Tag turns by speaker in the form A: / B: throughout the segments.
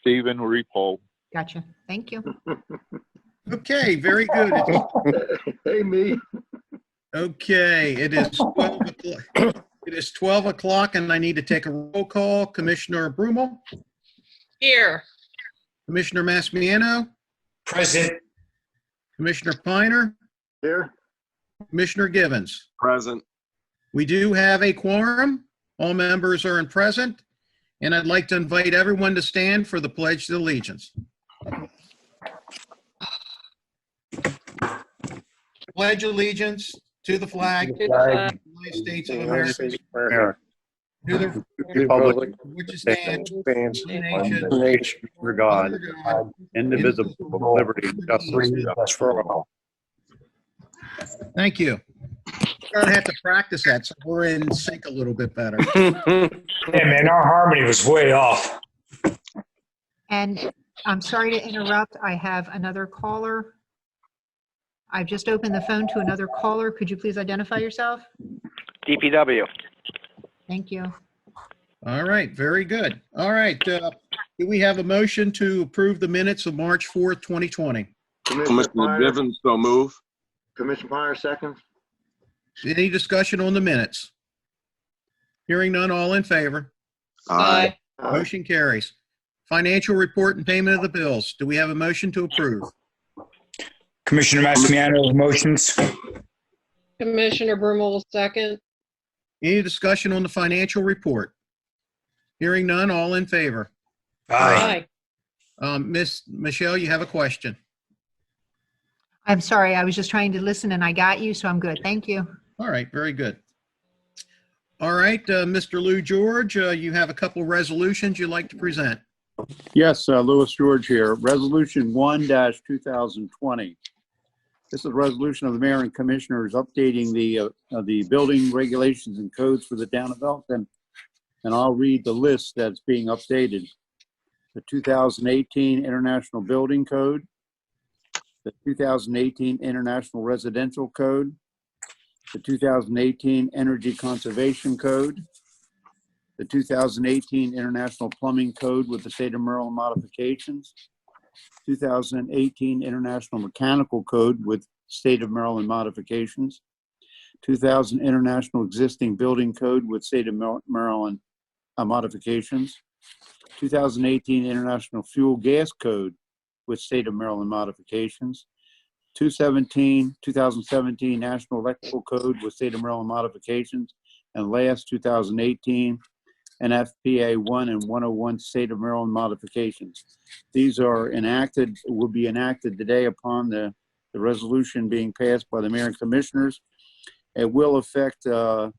A: Stephen Repoll.
B: Gotcha. Thank you.
C: Okay, very good.
D: Hey, me.
C: Okay, it is 12 o'clock. It is 12 o'clock and I need to take a roll call. Commissioner Brummel,
E: Here.
C: Commissioner Masmiano,
F: Present.
C: Commissioner Piner,
D: Here.
C: Commissioner Givens.
G: Present.
C: We do have a quorum. All members are present, and I'd like to invite everyone to stand for the Pledge of Allegiance. Pledge allegiance to the flag of the United States of America, to the
H: Republic
C: which stands
H: stands
C: one
H: one nation under God,
C: under God,
H: indivisible, with liberty and justice for all.
C: Thank you. We're gonna have to practice that so we're in sync a little bit better.
F: Yeah, man, our harmony was way off.
B: And I'm sorry to interrupt. I have another caller. I've just opened the phone to another caller. Could you please identify yourself?
H: DPW.
B: Thank you.
C: All right, very good. All right, do we have a motion to approve the minutes of March 4th, 2020?
G: Commissioner Givens, so move.
D: Commissioner Piner, second.
C: Any discussion on the minutes? Hearing none, all in favor?
E: Aye.
C: Motion carries. Financial report and payment of the bills. Do we have a motion to approve?
F: Commissioner Massimano, motions.
E: Commissioner Brummel will second.
C: Any discussion on the financial report? Hearing none, all in favor?
F: Aye.
C: Miss Michelle, you have a question.
B: I'm sorry. I was just trying to listen and I got you, so I'm good. Thank you.
C: All right, very good. All right, Mr. Lou George, you have a couple resolutions you'd like to present.
I: Yes, Louis George here. Resolution 1-2020. This is a resolution of the mayor and commissioners updating the building regulations and codes for the town of Elkton. And I'll read the list that's being updated. The 2018 International Building Code, the 2018 International Residential Code, the 2018 Energy Conservation Code, the 2018 International Plumbing Code with the State of Maryland modifications, 2018 International Mechanical Code with State of Maryland modifications, 2000 International Existing Building Code with State of Maryland modifications, 2018 International Fuel Gas Code with State of Maryland modifications, 2017 National Electrical Code with State of Maryland modifications, and last 2018 NFPA 1 and 101 State of Maryland modifications. These are enacted, will be enacted today upon the resolution being passed by the mayor and commissioners. It will affect a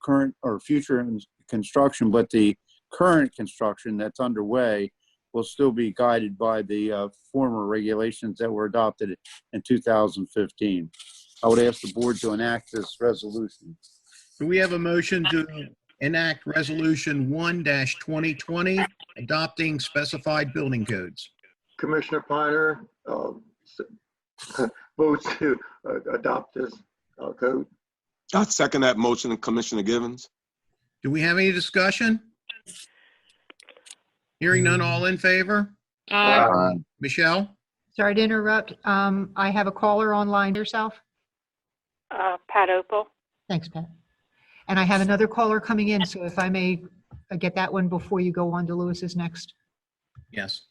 I: current or future construction, but the current construction that's underway will still be guided by the former regulations that were adopted in 2015. I would ask the board to enact this resolution.
C: Do we have a motion to enact Resolution 1-2020, adopting specified building codes?
D: Commissioner Piner votes to adopt this code.
G: I second that motion, Commissioner Givens.
C: Do we have any discussion? Hearing none, all in favor?
E: Aye.
C: Michelle?
B: Sorry to interrupt. I have a caller online. Yourself?
J: Pat Opal.
B: Thanks, Pat. And I have another caller coming in, so if I may get that one before you go on to Lewis's next.
C: Yes.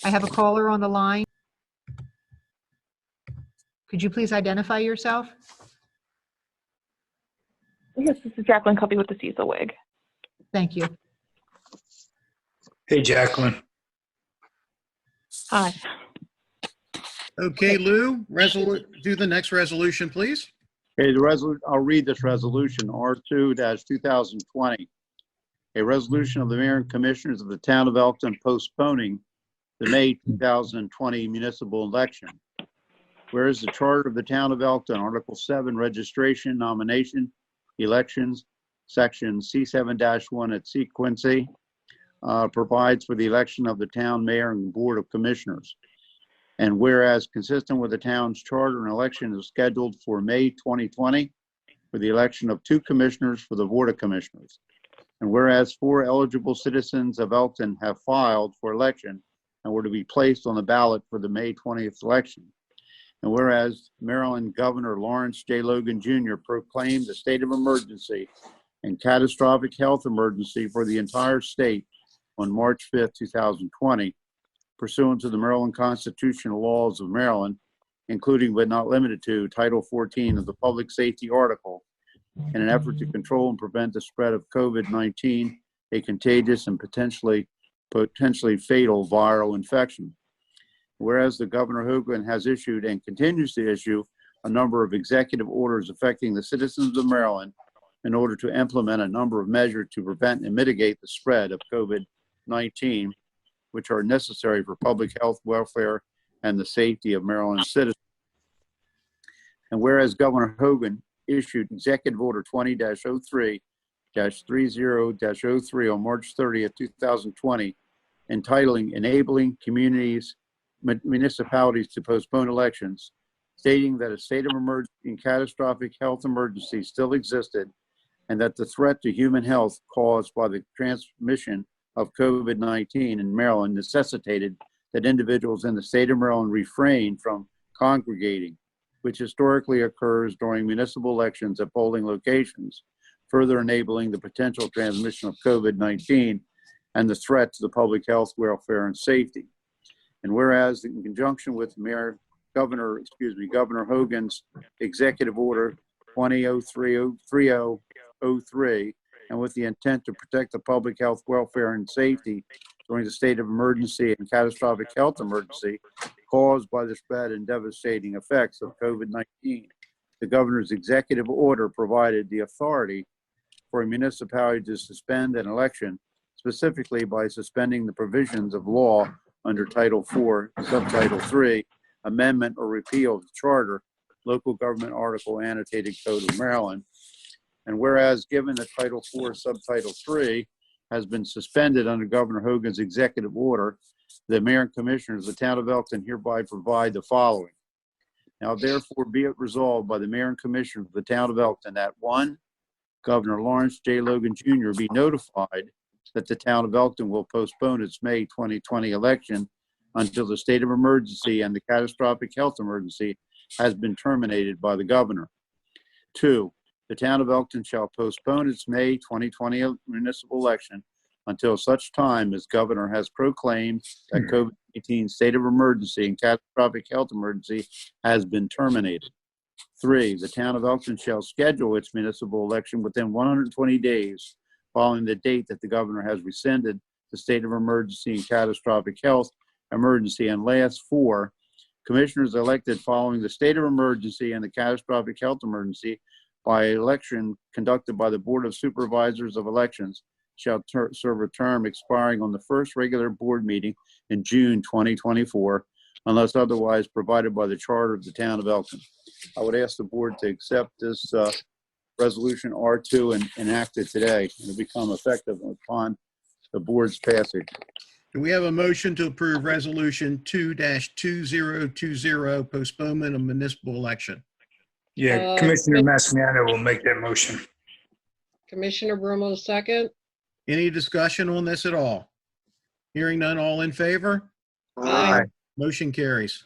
B: I have a caller on the line. Could you please identify yourself?
J: Yes, this is Jacqueline Covey with the Cecil Wig.
B: Thank you.
F: Hey, Jacqueline.
J: Hi.
C: Okay, Lou, do the next resolution, please.
I: Okay, I'll read this resolution, R2-2020. A resolution of the mayor and commissioners of the town of Elkton postponing the May 2020 municipal election. Whereas the charter of the town of Elkton, Article 7, registration, nomination, elections, section C7-1 at sequency, provides for the election of the town mayor and board of commissioners. And whereas consistent with the town's charter, an election is scheduled for May 2020 for the election of 2 commissioners for the board of commissioners. And whereas 4 eligible citizens of Elkton have filed for election and were to be placed on the ballot for the May 20th election. And whereas Maryland Governor Lawrence J. Logan Jr. proclaimed a state of emergency and catastrophic health emergency for the entire state on March 5th, 2020, pursuant to the Maryland constitutional laws of Maryland, including but not limited to Title 14 of the Public Safety Article, in an effort to control and prevent the spread of COVID-19, a contagious and potentially fatal viral infection. Whereas the Governor Hogan has issued and continues to issue a number of executive orders affecting the citizens of Maryland in order to implement a number of measures to prevent and mitigate the spread of COVID-19, which are necessary for public health, welfare, and the safety of Maryland citizens. And whereas Governor Hogan issued Executive Order 20-03-30-03 on March 30th, 2020, entitling Enabling Municipalities to Postpone Elections, stating that a state of emergency and catastrophic health emergency still existed, and that the threat to human health caused by the transmission of COVID-19 in Maryland necessitated that individuals in the state of Maryland refrain from congregating, which historically occurs during municipal elections at polling locations, further enabling the potential transmission of COVID-19 and the threat to the public health, welfare, and safety. And whereas in conjunction with Governor Hogan's Executive Order 20-03-30-03, and with the intent to protect the public health, welfare, and safety during the state of emergency and catastrophic health emergency caused by the spread and devastating effects of COVID-19, the governor's executive order provided the authority for a municipality to suspend an election, specifically by suspending the provisions of law under Title IV, Subtitle 3, Amendment or Repeal of the Charter, Local Government Article Annotated Code of Maryland. And whereas given that Title IV, Subtitle 3 has been suspended under Governor Hogan's executive order, the mayor and commissioners of the town of Elkton hereby provide the following. Now therefore be it resolved by the mayor and commissioners of the town of Elkton that 1, Governor Lawrence J. Logan Jr. be notified that the town of Elkton will postpone its May 2020 election until the state of emergency and the catastrophic health emergency has been terminated by the governor. 2, the town of Elkton shall postpone its May 2020 municipal election until such time as governor has proclaimed that COVID-19 state of emergency and catastrophic health emergency has been terminated. 3, the town of Elkton shall schedule its municipal election within 120 days following the date that the governor has rescinded the state of emergency and catastrophic health emergency. And last, 4, commissioners elected following the state of emergency and the catastrophic health emergency by election conducted by the Board of Supervisors of Elections shall serve a term expiring on the first regular board meeting in June 2024, unless otherwise provided by the charter of the town of Elkton. I would ask the board to accept this resolution R2 and enact it today, and become effective upon the board's passage.
C: Do we have a motion to approve Resolution 2-2020, postponement of municipal election?
F: Yeah, Commissioner Massimiano will make that motion.
E: Commissioner Brummel, second.
C: Any discussion on this at all? Hearing none, all in favor?
E: Aye.
C: Motion carries.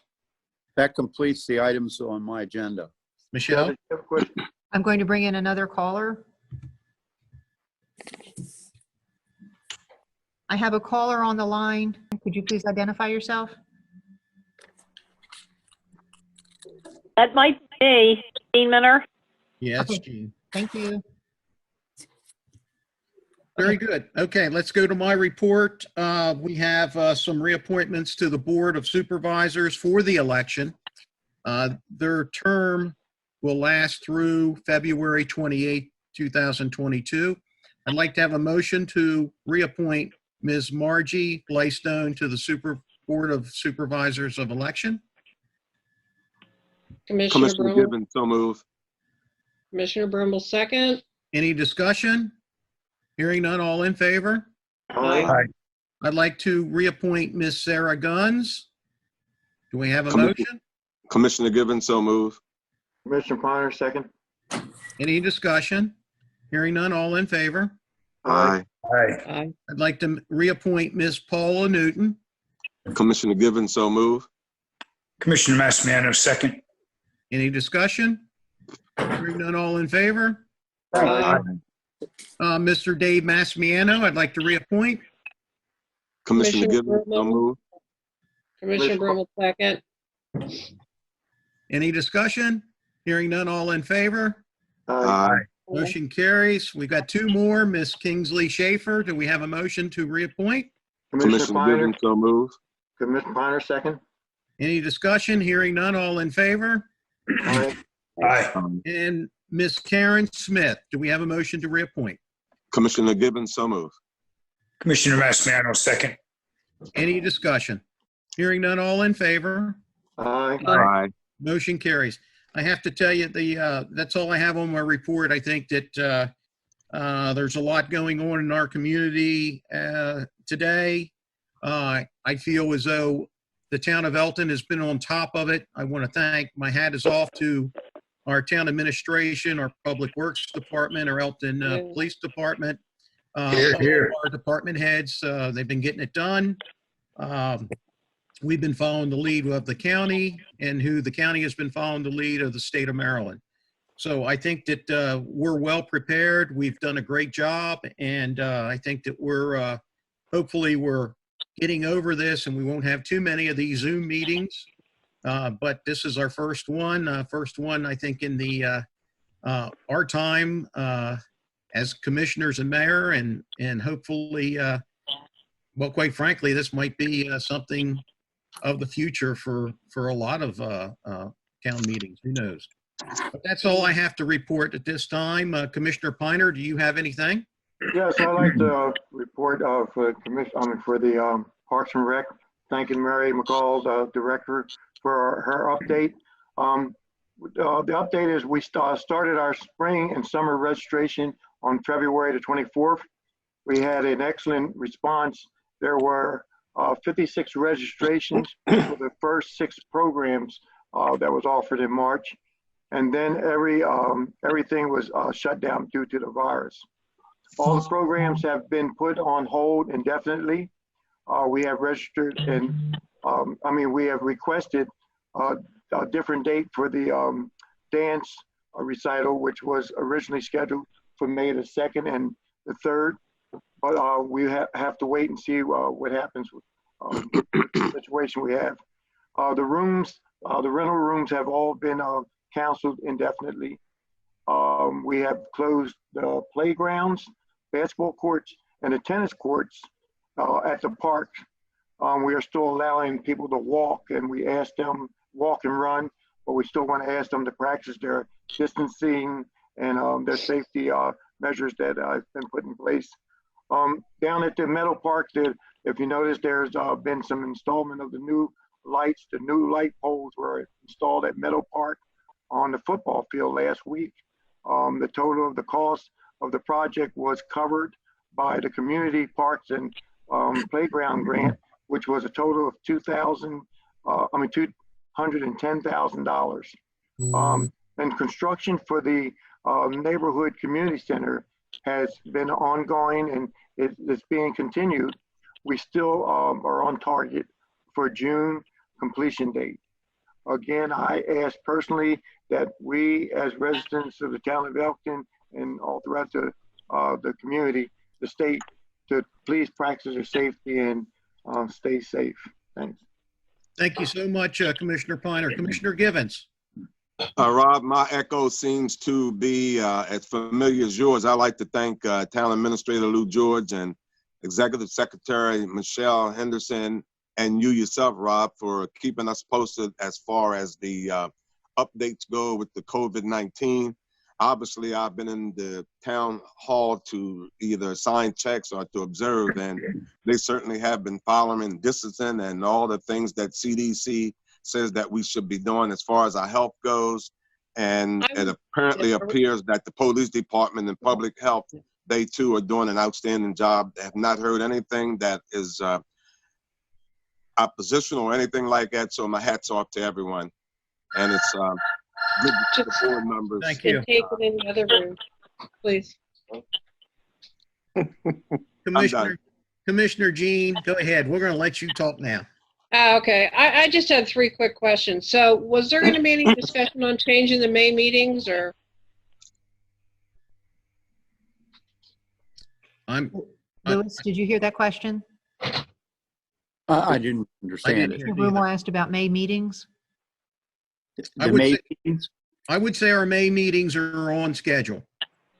I: That completes the items on my agenda.
C: Michelle?
D: Kevin, you have a question?
B: I'm going to bring in another caller. I have a caller on the line. Could you please identify yourself?
J: That might be Dean Minner.
C: Yes,
B: Okay.
C: Gene.
B: Thank you.
C: Very good. Okay, let's go to my report. We have some reappointments to the Board of Supervisors for the election. Their term will last through February 28, 2022. I'd like to have a motion to reappoint Ms. Margie Blaystone to the Board of Supervisors of Election.
E: Commissioner
G: Commissioner
E: Brummel.
G: Gibbons, so move.
E: Commissioner Brummel, second.
C: Any discussion? Hearing none, all in favor?
D: Aye.
C: I'd like to reappoint Ms. Sarah Guns. Do we have a
G: Commissioner-
C: motion?
G: Commissioner Gibbons, so move.
D: Commissioner Piner, second.
C: Any discussion? Hearing none, all in favor?
G: Aye.
F: Aye.
E: Aye.
C: I'd like to reappoint Ms. Paula Newton.
G: Commissioner Gibbon, so move.
F: Commissioner Massimiano, second.
C: Any discussion? Hearing none, all in favor?
E: Aye.
C: Mr. Dave Massimiano, I'd like to reappoint.
G: Commissioner
E: Commissioner
G: Gibbon, so
E: Brummel.
G: move.
E: Commissioner Brummel second.
C: Any discussion? Hearing none, all in favor?
G: Aye.
C: Motion carries. We've got two more. Ms. Kingsley Schaefer, do we have a motion to reappoint?
G: Commissioner
D: Piner,
G: Gibbon, so move.
D: Commissioner Piner, second.
C: Any discussion? Hearing none, all in favor?
D: Aye.
F: Aye.
C: And Ms. Karen Smith, do we have a motion to reappoint?
G: Commissioner Gibbon, so move.
F: Commissioner Massimiano, second.
C: Any discussion? Hearing none, all in favor?
D: Aye.
G: Aye.
C: Motion carries. I have to tell you, that's all I have on my report. I think that there's a lot going on in our community today. I feel as though the town of Elkton has been on top of it. I want to thank, my hat is off to our town administration, our public works department, our Elkton police department.
F: Here, here.
C: Our department heads, they've been getting it done. We've been following the lead of the county, and who the county has been following the lead of the state of Maryland. So I think that we're well prepared. We've done a great job, and I think that we're hopefully we're getting over this, and we won't have too many of these Zoom meetings. But this is our first one. I think in the our time as commissioners and mayor, and hopefully, well, quite frankly, this might be something of the future for a lot of town meetings. Who knows? But that's all I have to report at this time. Commissioner Piner, do you have anything?
D: Yes, I'd like to report for the Parks and Rec, thanking Mary McCall, the director, for her update. The update is we started our spring and summer registration on February the 24th. We had an excellent response. There were 56 registrations for the first 6 programs that was offered in March. And then everything was shut down due to the virus. All the programs have been put on hold indefinitely. We have registered and, we have requested a different date for the dance recital, which was originally scheduled for May the 2nd and the 3rd. But we have to wait and see what happens with the situation we have. The rental rooms have all been canceled indefinitely. We have closed the playgrounds, basketball courts, and the tennis courts at the park. We are still allowing people to walk, and we ask them walk and run, but we still want to ask them to practice their distancing and their safety measures that have been put in place. Down at the Meadow Park, if you notice, there's been some installment of the new lights. The new light poles were installed at Meadow Park on the football field last week. The total of the cost of the project was covered by the Community Parks and Playground Grant, which was a total of $210,000. And construction for the neighborhood community center has been ongoing, and it's being continued. We still are on target for June completion date. Again, I ask personally that we, as residents of the town of Elkton and all throughout the community, the state, to please practice your safety and stay safe. Thanks.
C: Thank you so much, Commissioner Piner. Commissioner Givens.
G: Rob, my echo seems to be as familiar as yours. I'd like to thank Town Administrator Lou George and Executive Secretary Michelle Henderson and you yourself, Rob, for keeping us posted as far as the updates go with the COVID-19. Obviously, I've been in the town hall to either sign checks or to observe, and they certainly have been following distancing and all the things that CDC says that we should be doing as far as our health goes. And it apparently appears that the police department and public health, they too are doing an outstanding job. They have not heard anything that is oppositional or anything like that. So my hat's off to everyone. And it's good to the board members.
C: Thank you.
E: Take it in the other room, please.
C: Commissioner Jean, go ahead. We're going to let you talk now.
E: Okay, I just had 3 quick questions. So was there going to be any discussion on changing the May meetings or?
B: Louis, did you hear that question?
I: I didn't understand it.
C: hear it
B: Brummel
C: either.
B: asked about May meetings.
C: I
I: The
C: would
I: May
C: say-
I: meetings?
C: I would say our May meetings are on schedule.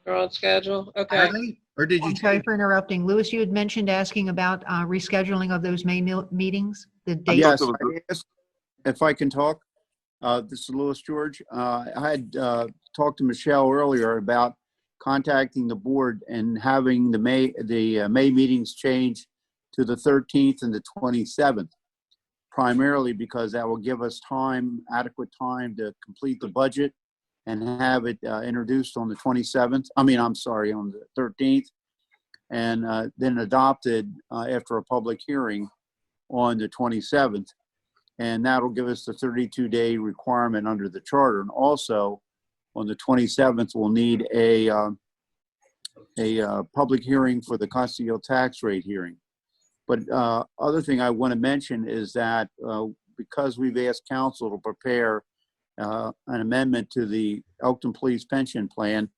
E: Or on schedule? Okay.
C: Are they? Or did you
B: I'm sorry
C: change?
B: for interrupting. Louis, you had mentioned asking about rescheduling of those May meetings, the date.
I: Yes,
G: it was-
I: I asked if I can talk. This is Louis George. I had talked to Michelle earlier about contacting the board and having the May meetings change to the 13th and the 27th, primarily because that will give us adequate time to complete the budget and have it introduced on the 27th. On the 13th, and then adopted after a public hearing on the 27th. And that'll give us the 32-day requirement under the charter. And also, on the 27th, we'll need a public hearing for the custodial tax rate hearing. But other thing I want to mention is that because we've asked council to prepare an amendment to the Elkton Police Pension Plan,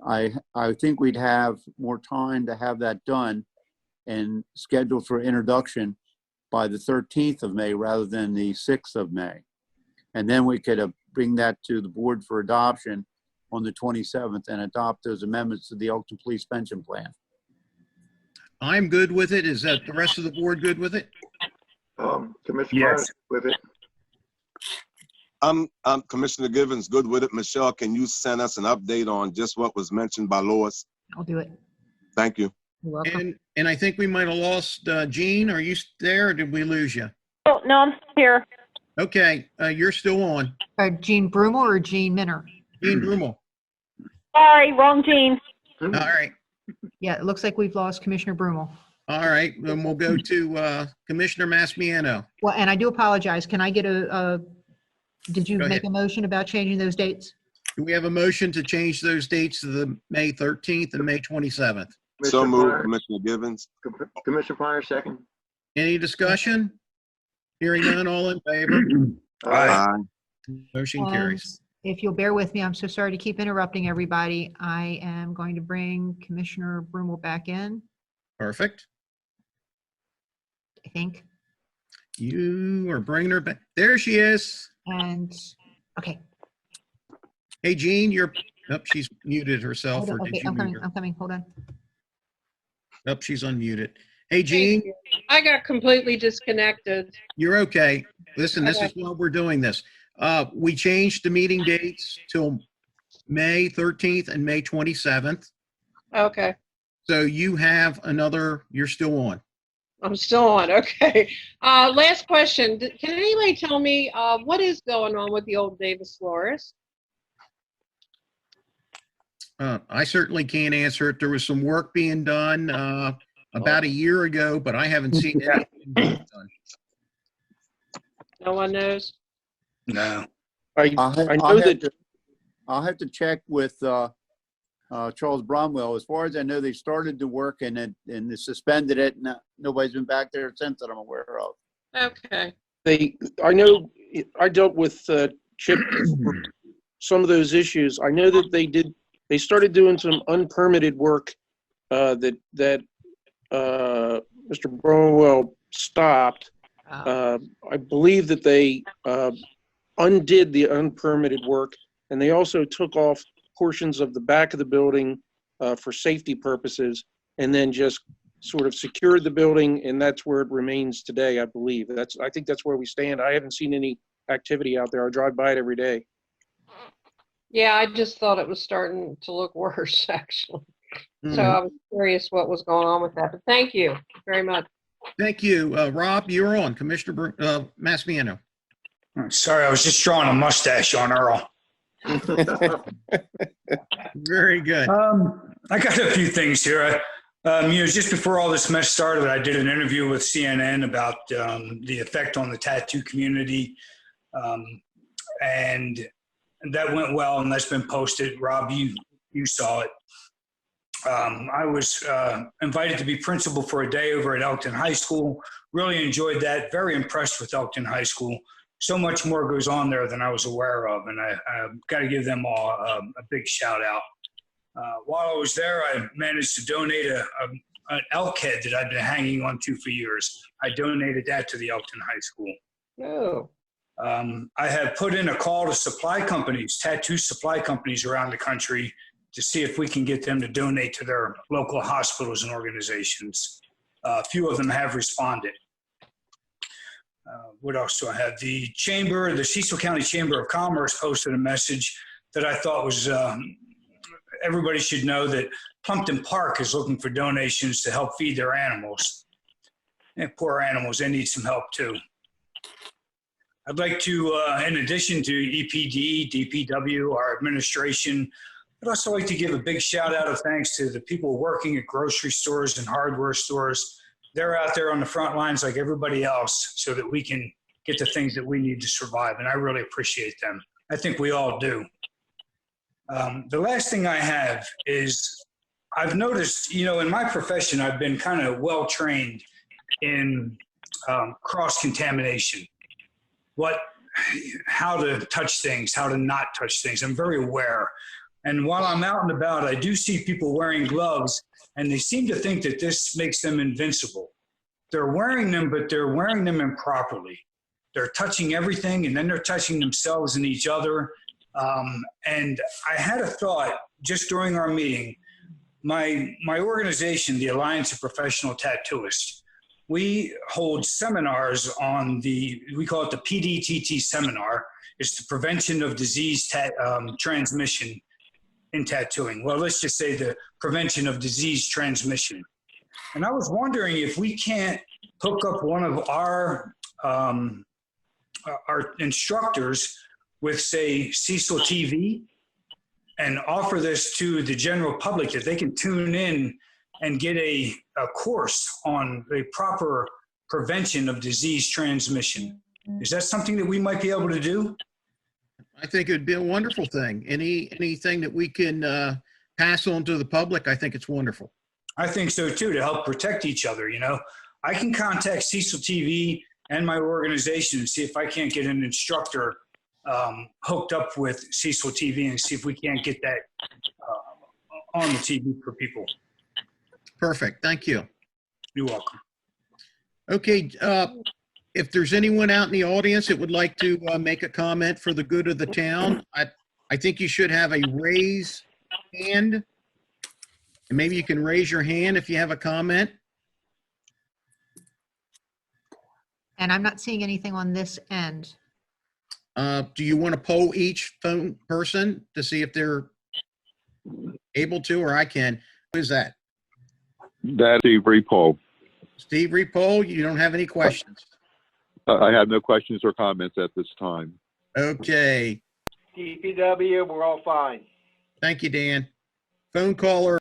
I: I think we'd have more time to have that done and scheduled for introduction by the 13th of May rather than the 6th of May. And then we could bring that to the board for adoption on the 27th and adopt those amendments to the Elkton Police Pension Plan.
C: I'm good with it. Is that the rest of the board good with it?
D: Commissioner
F: Yes.
D: with it.
G: Commissioner Givens, good with it. Michelle, can you send us an update on just what was mentioned by Lois?
B: I'll do it.
G: Thank you.
B: You're welcome.
C: And I think we might have lost Jean. Are you there or did we lose you?
J: Oh, no, I'm still here.
C: Okay, you're still on.
B: Jean Brummel or Jean Minner?
C: Jean Brummel.
J: Sorry, wrong Jean.
C: All right.
B: Yeah, it looks like we've lost Commissioner Brummel.
C: All right. Then we'll go to Commissioner Masmiano.
B: Well, and I do apologize. Can I get did you
C: Go
B: make
C: ahead.
B: a motion about changing those dates?
C: Do we have a motion to change those dates to the May 13th and May 27th?
G: So
D: Commissioner
G: moved,
D: Pryor-
G: Commissioner Givens.
D: Commissioner Pryor, second.
C: Any discussion? Hearing none, all in favor?
F: Aye.
C: Motion carries.
B: And if you'll bear with me, I'm so sorry to keep interrupting everybody. I am going to bring Commissioner Brummel back in,
C: Perfect.
B: I think.
C: You are bringing her back. There she is.
B: And, okay.
C: Hey, Jean, she's muted herself.
B: Hold
C: Or
B: on.
C: did
B: Okay,
C: you
B: I'm
C: mute
B: coming.
C: her?
B: I'm coming. Hold on.
C: She's unmuted. Hey, Jean,
E: I got completely disconnected.
C: you're okay. Listen, this is why we're doing this. We changed the meeting dates till May 13th and May 27th.
E: Okay,
C: So you have you're still on.
E: I'm still on. Okay. Last question. Can anybody tell me what is going on with the old Davis Flores?
C: I certainly can't answer it. There was some work being done about a year ago, but I haven't seen anything being done.
E: No one knows.
F: No.
I: I'll
F: know that-
I: have to check with Charles Bromwell. As far as I know, they started the work and they suspended it. And nobody's been back there since that I'm aware of.
E: Okay.
A: I know I dealt with Chip for some of those issues. I know that they started doing some unpermitted work that Mr. Bromwell stopped. I believe that they undid the unpermitted work, and they also took off portions of the back of the building for safety purposes, and then just sort of secured the building, and that's where it remains today, I believe. I think that's where we stand. I haven't seen any activity out there. I drive by it every day.
E: Yeah, I just thought it was starting to look worse, actually.
C: Mhm.
E: So I was curious what was going on with that. But thank you very much.
C: Thank you. Rob, you're on. Commissioner Masmiano.
F: Sorry, I was just drawing a mustache on Earl.
C: Very good.
F: I got a few things here. Just before all this mess started, I did an interview with CNN about the effect on the tattoo community. And that went well, and that's been posted. Rob, you saw it. I was invited to be principal for a day over at Elkton High School. Really enjoyed that. Very impressed with Elkton High School. So much more goes on there than I was aware of, and I've got to give them all a big shout out. While I was there, I managed to donate an elk head that I've been hanging on to for years. I donated that to the Elkton High School.
E: Oh.
F: I have put in a call to supply companies, tattoo supply companies around the country, to see if we can get them to donate to their local hospitals and organizations. A few of them have responded. What else do I have? The Cecil County Chamber of Commerce posted a message that I thought was, everybody should know that Plumpton Park is looking for donations to help feed their animals. And poor animals, they need some help too. I'd like to, in addition to EPD, DPW, our administration, I'd also like to give a big shout out of thanks to the people working at grocery stores and hardware stores. They're out there on the front lines like everybody else so that we can get the things that we need to survive. And I really appreciate them. I think we all do. The last thing I have is I've noticed, you know, in my profession, I've been kind of well trained in cross-contamination. How to touch things, how to not touch things. I'm very aware. And while I'm out and about, I do see people wearing gloves, and they seem to think that this makes them invincible. They're wearing them, but they're wearing them improperly. They're touching everything, and then they're touching themselves and each other. And I had a thought just during our meeting. My organization, the Alliance of Professional Tattooists, we hold seminars on we call it the PDTT seminar. It's the prevention of disease transmission in tattooing. Well, let's just say the prevention of disease transmission. And I was wondering if we can't hook up one of our instructors with, say, Cecil TV and offer this to the general public that they can tune in and get a course on the proper prevention of disease transmission. Is that something that we might be able to do?
C: I think it'd be a wonderful thing. Anything that we can pass on to the public, I think it's wonderful.
F: I think so too, to help protect each other. You know, I can contact Cecil TV and my organization and see if I can't get an instructor hooked up with Cecil TV and see if we can't get that on the TV for people.
C: Perfect. Thank you.
F: You're welcome.
C: Okay. If there's anyone out in the audience that would like to make a comment for the good of the town, I think you should have a raise hand. And maybe you can raise your hand if you have a comment.
B: And I'm not seeing anything on this end.
C: Do you want to poll each phone person to see if they're able to, or I can? Who is that?
K: That's Steve Repole.
C: Steve Repole, you don't have any questions?
K: I have no questions or comments at this time.
C: Okay.
L: DPW, we're all fine.
C: Thank you, Dan. Phone caller.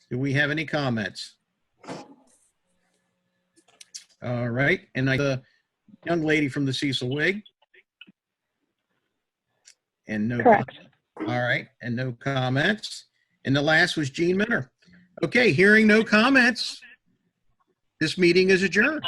C: Do we have any comments? All right. And the young lady from the Cecil Wig. And no.
J: Correct.
C: All right. And no comments. And the last was Gene Minner. Okay. Hearing no comments, this meeting is adjourned.